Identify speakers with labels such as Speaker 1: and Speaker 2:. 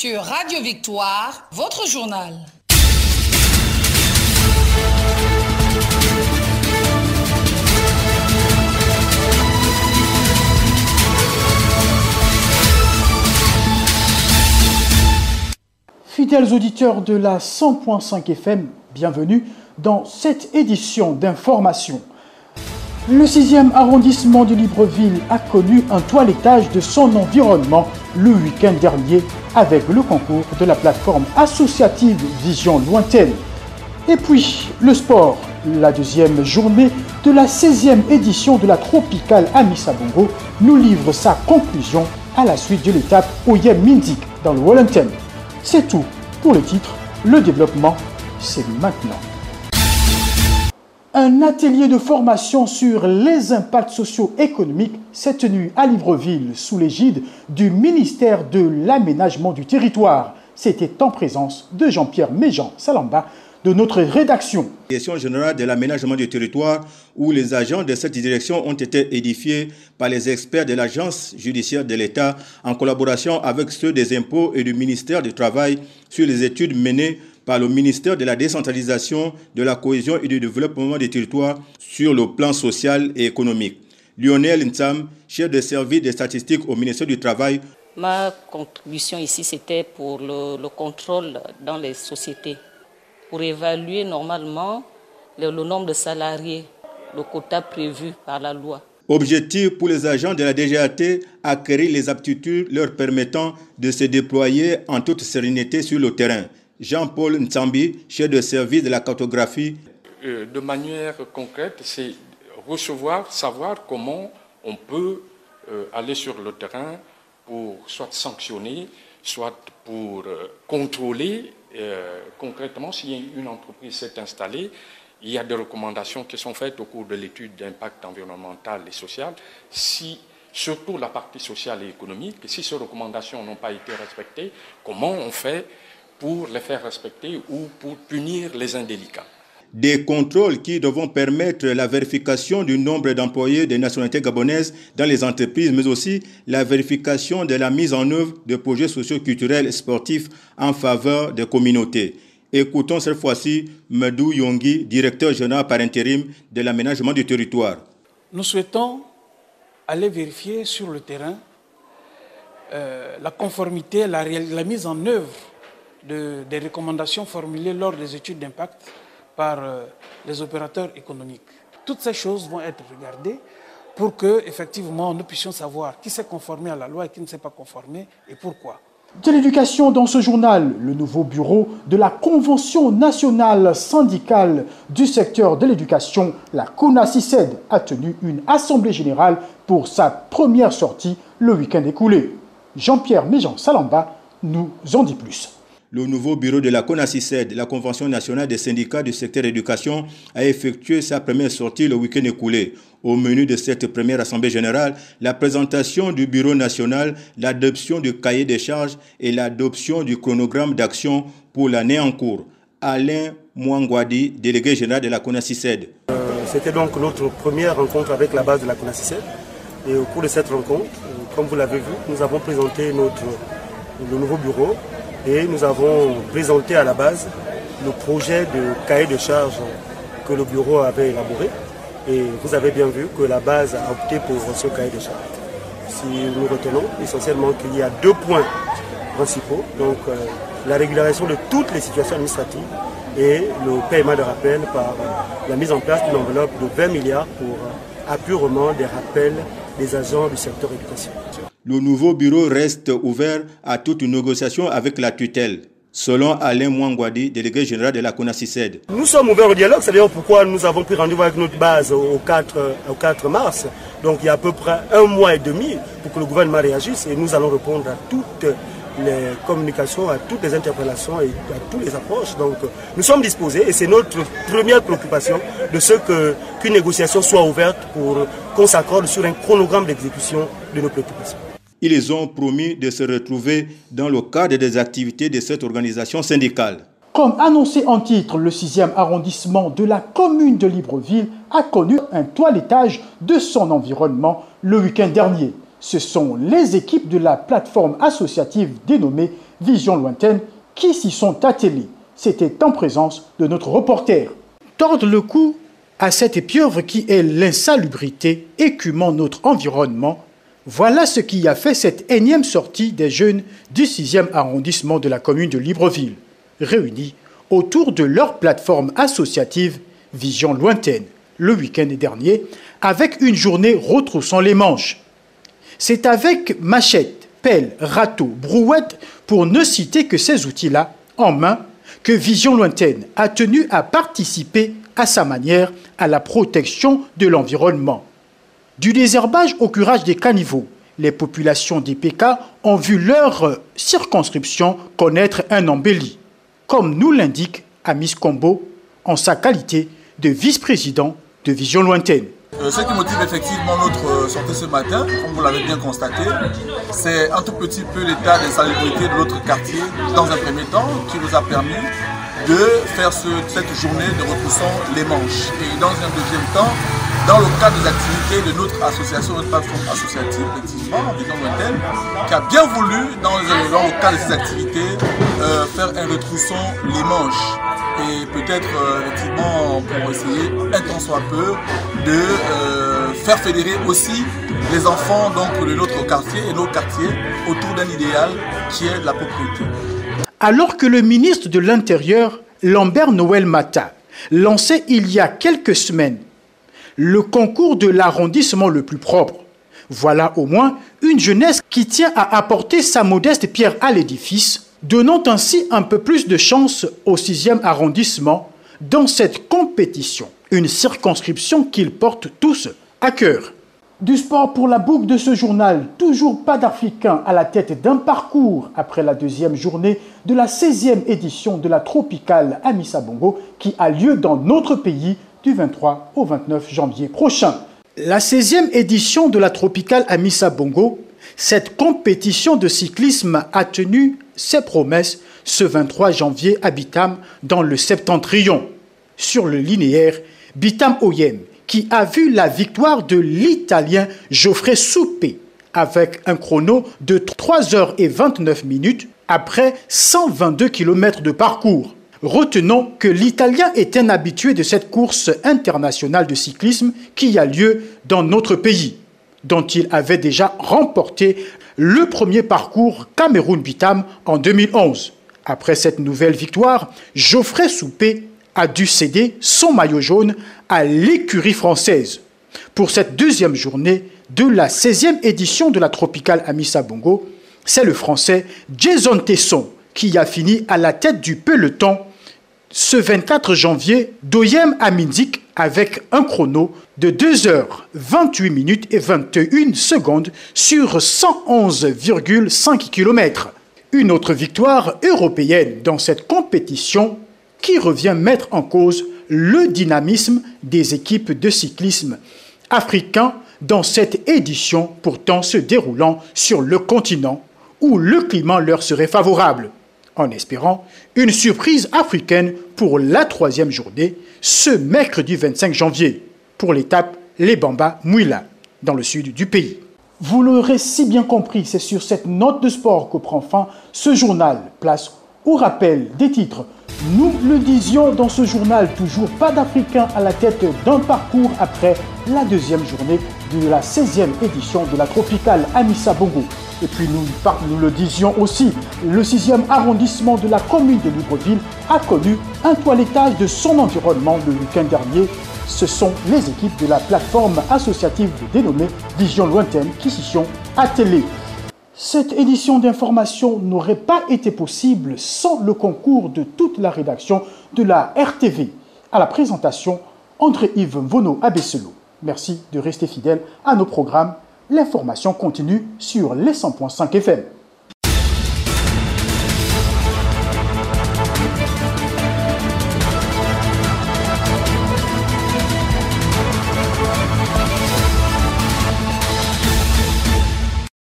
Speaker 1: sur Radio Victoire, votre journal.
Speaker 2: Fidèles auditeurs de la 100.5 FM, bienvenue dans cette édition d'information. Le 6e arrondissement de Libreville a connu un toilettage de son environnement le week-end dernier avec le concours de la plateforme associative Vision Lointaine. Et puis, le sport, la deuxième journée de la 16e édition de la Tropicale Amissa Bongo nous livre sa conclusion à la suite de l'étape Oyem Mindik dans le Wellington. C'est tout pour le titre. Le développement, c'est maintenant. Un atelier de formation sur les impacts socio-économiques s'est tenu à Libreville sous l'égide du ministère de l'Aménagement du Territoire. C'était en présence de Jean-Pierre Méjean Salamba de notre rédaction.
Speaker 3: Direction générale de l'aménagement du territoire où les agents de cette direction ont été édifiés par les experts de l'agence judiciaire de l'État en collaboration avec ceux des impôts et du ministère du Travail sur les études menées par le ministère de la décentralisation, de la cohésion et du développement des territoires sur le plan social et économique. Lionel Ntsam, chef de service des statistiques au ministère du Travail.
Speaker 4: Ma contribution ici, c'était pour le contrôle dans les sociétés, pour évaluer normalement le nombre de salariés, le quota prévu par la loi.
Speaker 3: Objectif pour les agents de la DGAT, acquérir les aptitudes leur permettant de se déployer en toute sérénité sur le terrain. Jean-Paul Ntsambi, chef de service de la cartographie.
Speaker 5: De manière concrète, c'est recevoir, savoir comment on peut aller sur le terrain pour soit sanctionner, soit pour contrôler concrètement si une entreprise s'est installée. Il y a des recommandations qui sont faites au cours de l'étude d'impact environnemental et social. Si, surtout la partie sociale et économique, si ces recommandations n'ont pas été respectées, comment on fait pour les faire respecter ou pour punir les indélicats.
Speaker 3: Des contrôles qui devront permettre la vérification du nombre d'employés des nationalités gabonaises dans les entreprises, mais aussi la vérification de la mise en œuvre de projets socio-culturels et sportifs en faveur des communautés. Écoutons cette fois-ci Medou Yongi, directeur général par intérim de l'aménagement du territoire.
Speaker 6: Nous souhaitons aller vérifier sur le terrain la conformité, la mise en œuvre des recommandations formulées lors des études d'impact par les opérateurs économiques. Toutes ces choses vont être regardées pour que, effectivement, nous puissions savoir qui s'est conformé à la loi et qui ne s'est pas conformé et pourquoi.
Speaker 2: De l'éducation dans ce journal, le nouveau bureau de la Convention nationale syndicale du secteur de l'éducation, la CONACYCED, a tenu une assemblée générale pour sa première sortie le week-end écoulé. Jean-Pierre Méjean Salamba nous en dit plus.
Speaker 3: Le nouveau bureau de la CONACYCED, la Convention nationale des syndicats du secteur d'éducation, a effectué sa première sortie le week-end écoulé. Au menu de cette première assemblée générale, la présentation du bureau national, l'adoption du cahier des charges et l'adoption du chronogramme d'action pour l'année en cours. Alain Mwangwadi, délégué général de la CONACYCED.
Speaker 7: C'était donc notre première rencontre avec la base de la CONACYCED. Et au cours de cette rencontre, comme vous l'avez vu, nous avons présenté le nouveau bureau. Et nous avons présenté à la base le projet de cahier de charges que le bureau avait élaboré. Et vous avez bien vu que la base a opté pour ce cahier de charges. Si nous retenons essentiellement qu'il y a deux points principaux, donc la régularisation de toutes les situations administratives et le paiement de rappel par la mise en place d'une enveloppe de 20 milliards pour apurement des rappels des agents du secteur éducation.
Speaker 3: Le nouveau bureau reste ouvert à toute négociation avec la tutelle, selon Alain Mwangwadi, délégué général de la CONACYCED.
Speaker 7: Nous sommes ouverts au dialogue, c'est d'ailleurs pourquoi nous avons pris rendez-vous avec notre base au 4 mars. Donc il y a à peu près 1 mois et demi pour que le gouvernement réagisse et nous allons répondre à toutes les communications, à toutes les interpellations et à toutes les approches. Donc nous sommes disposés et c'est notre première préoccupation de ce qu'une négociation soit ouverte pour qu'on s'accorde sur un chronogramme d'exécution de nos préoccupations.
Speaker 3: Ils ont promis de se retrouver dans le cadre des activités de cette organisation syndicale.
Speaker 2: Comme annoncé en titre, le 6e arrondissement de la commune de Libreville a connu un toilettage de son environnement le week-end dernier. Ce sont les équipes de la plateforme associative dénommée Vision Lointaine qui s'y sont attelées. C'était en présence de notre reporter. Tordre le cou à cette pieuvre qui est l'insalubrité écumant notre environnement, voilà ce qui a fait cette énième sortie des jeunes du 6e arrondissement de la commune de Libreville, réunis autour de leur plateforme associative Vision Lointaine, le week-end dernier, avec une journée retroussant les manches. C'est avec machette, pelle, râteau, brouette, pour ne citer que ces outils-là, en main, que Vision Lointaine a tenu à participer à sa manière à la protection de l'environnement. Du désherbage au curage des caniveaux, les populations des PK ont vu leur circonscription connaître un embelli, comme nous l'indique Amis Combo en sa qualité de vice-président de Vision Lointaine.
Speaker 8: Ce qui motive effectivement notre sortie ce matin, comme vous l'avez bien constaté, c'est un tout petit peu l'état d'insalubrité de notre quartier dans un premier temps qui nous a permis de faire cette journée de retroussant les manches. Et dans un deuxième temps, dans le cadre des activités de notre association, notre plateforme associative, effectivement, Vision Lointaine, qui a bien voulu, dans le cadre de ces activités, faire un retroussant les manches. Et peut-être, effectivement, pour essayer, un tant soit peu, de faire fédérer aussi les enfants donc, de notre quartier et nos quartiers autour d'un idéal qui est la propriété.
Speaker 2: Alors que le ministre de l'Intérieur, Lambert Noël Mata, lançait il y a quelques semaines le concours de l'arrondissement le plus propre, voilà au moins une jeunesse qui tient à apporter sa modeste pierre à l'édifice, donnant ainsi un peu plus de chance au 6e arrondissement dans cette compétition, une circonscription qu'ils portent tous à cœur. Du sport pour la boucle de ce journal, toujours pas d'Africains à la tête d'un parcours après la deuxième journée de la 16e édition de la Tropicale Amissa Bongo qui a lieu dans notre pays du 23 au 29 janvier prochain. La 16e édition de la Tropicale Amissa Bongo, cette compétition de cyclisme a tenu ses promesses ce 23 janvier à Bitam dans le Septentrion. Sur le linéaire, Bitam Oyem, qui a vu la victoire de l'Italien Geoffrey Soupé avec un chrono de 3h29 après 122 km de parcours. Retenons que l'Italien est un habitué de cette course internationale de cyclisme qui a lieu dans notre pays, dont il avait déjà remporté le premier parcours Cameroun-Bitam en 2011. Après cette nouvelle victoire, Geoffrey Soupé a dû céder son maillot jaune à l'écurie française. Pour cette deuxième journée de la 16e édition de la Tropicale Amissa Bongo, c'est le Français Jason Tesson qui a fini à la tête du peloton ce 24 janvier d'Oyem à Minzik avec un chrono de 2h28 et 21 secondes sur 111,5 km. Une autre victoire européenne dans cette compétition qui revient mettre en cause le dynamisme des équipes de cyclisme africains dans cette édition pourtant se déroulant sur le continent où le climat leur serait favorable, en espérant une surprise africaine pour la 3e journée, ce mercredi 25 janvier, pour l'étape Les Bamba-Mouila, dans le sud du pays. Vous l'aurez si bien compris, c'est sur cette note de sport que prend fin ce journal. Place au rappel des titres. Nous le disions dans ce journal, toujours pas d'Africains à la tête d'un parcours après la deuxième journée de la 16e édition de la Tropicale Amissa Bongo. Et puis nous le disions aussi, le 6e arrondissement de la commune de Libreville a connu un toilettage de son environnement le week-end dernier. Ce sont les équipes de la plateforme associative dénommée Vision Lointaine qui s'y sont attelées. Cette édition d'information n'aurait pas été possible sans le concours de toute la rédaction de la RTV. À la présentation, André-Yves Mvono Abesselo. Merci de rester fidèle à nos programmes. L'information continue sur les 100.5 FM.